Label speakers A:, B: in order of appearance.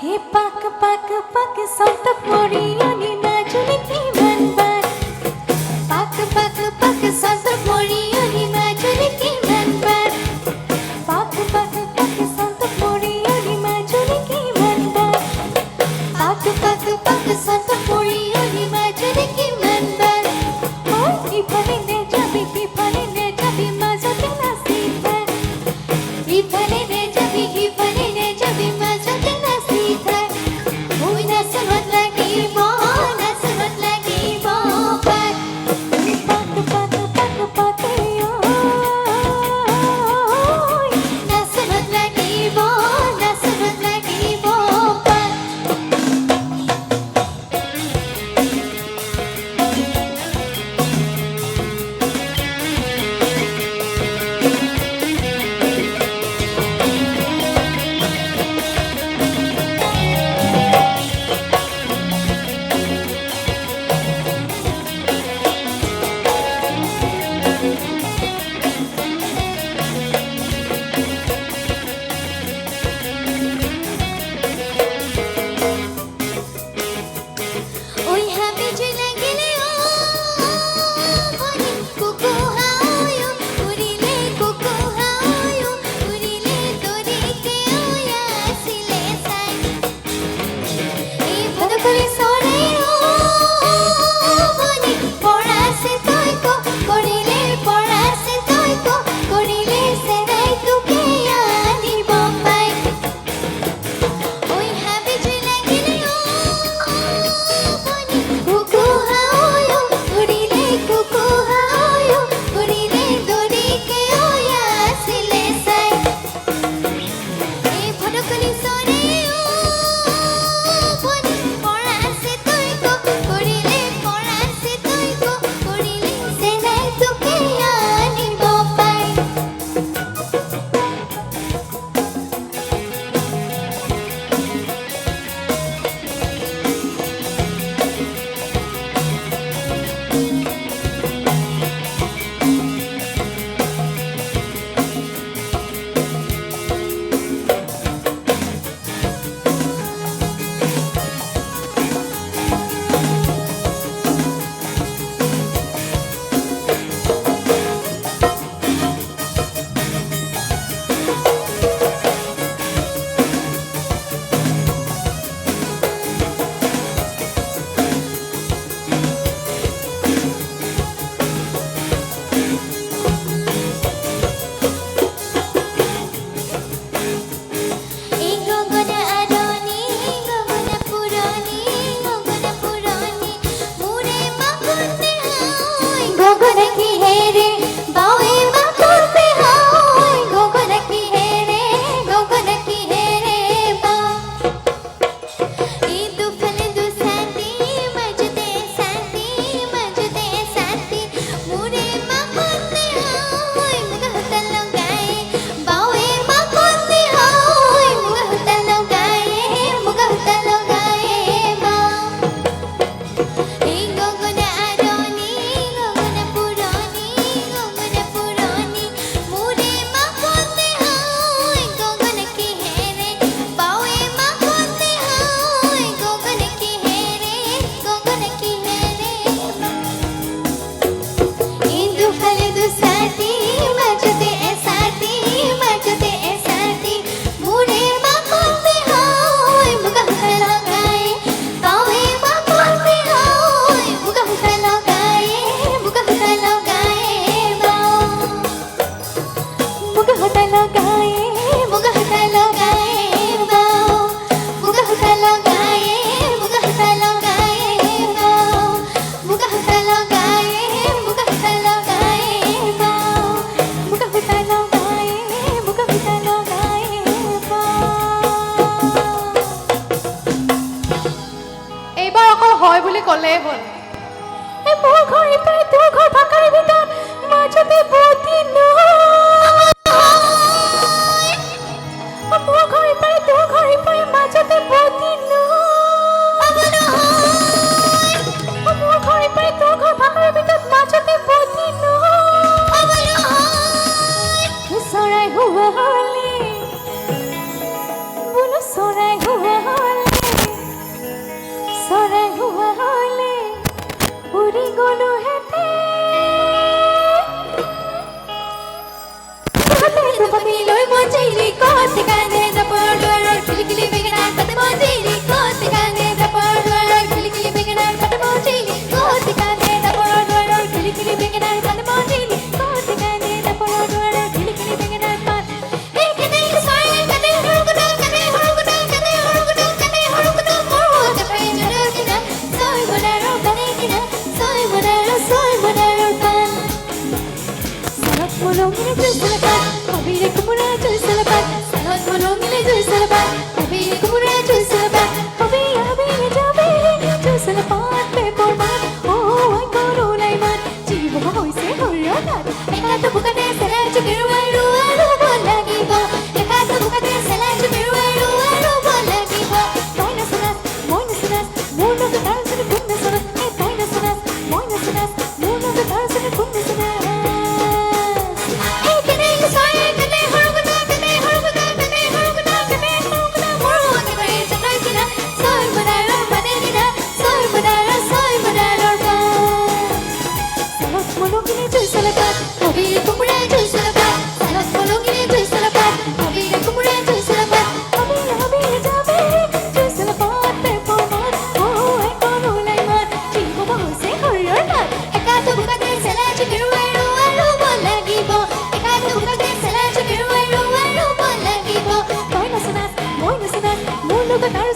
A: हे पाक पाक पाक सौत पोरियानी नाचुनी की मनबार पाक पाक पाक सौत पोरियानी नाचुनी की मनबार पाक पाक पाक सौत पोरियानी नाचुनी की मनबार पाक पाक पाक सौत पोरियानी नाचुनी की मनबार और इफाने ने जाबी मजाते नासीता इफाने ने जाबी मजाते नासीता ओय नासमत लागिबो पाक पाक पाक पाक पाक ओय नासमत लागिबो पाक ওই হাবি চলে গেলে ও বলি কুকু হাওয়ো উড়িলে কুকু হাওয়ো উড়িলে তোরিতে ওয়া আসিলে সাই এই ভদকলি সরে ও বলি পড়াছে তয়কো করিলে পড়াছে তয়কো করিলে সেরাই তুকে আনিব পাই ওই হাবি চলে গেলে ও কুকু হাওয়ো উড়িলে কুকু হাওয়ো উড়িলে দড়িকে ওয়া আসিলে সাই এই ফটকলি সরে ও বলি পড়াছে তয়কো করিলে পড়াছে তয়কো করিলে সেনাই তোকে আনিব পাই এই গগনা আরনি গগনা পুরনি মুরে মা করতে হয় গগনা কি হেরে বাউে মা করতে হয় গগনা কি হেরে বা এই দুফলে দুসাতি মজতে সাতি মুরে মা করতে হয় মুগহতা লগায়ে বাউে মা করতে হয় মুগহতা লগায়ে বা এই গগনা আরনি গগনা পুরনি মুরে মা করতে হয় গগনা কি হেরে বাউে মা করতে হয় গগনা কি হেরে এই দুফলে দুসাতি মজতে সাতি মুরে মা করতে হয় মুগহতা লগায়ে বাউে মা করতে হয় মুগহতা লগায়ে বা মুগহতা লগায়ে বা মুগহতা লগায়ে বা মুগহতা লগায়ে বা মুগহতা লগায়ে বা
B: এইবাৰ অকল হয় বুলি ক'লেই হ'ল।
A: এ মোৰ ঘৰ ইপাৰে তোৰ ঘৰ ফাঁকাৰ ভিতৰত মাজতে বতি মোৰ ঘৰ ইপাৰে তোৰ ঘৰ ইপাৰে মাজতে বতি মোৰ ঘৰ ইপাৰে তোৰ ঘৰ ফাঁকাৰ ভিতৰত মাজতে বতি চৰাই হোৱা হলে বোলো চৰাই হোৱা হলে
B: এনেকুৱা তাৰ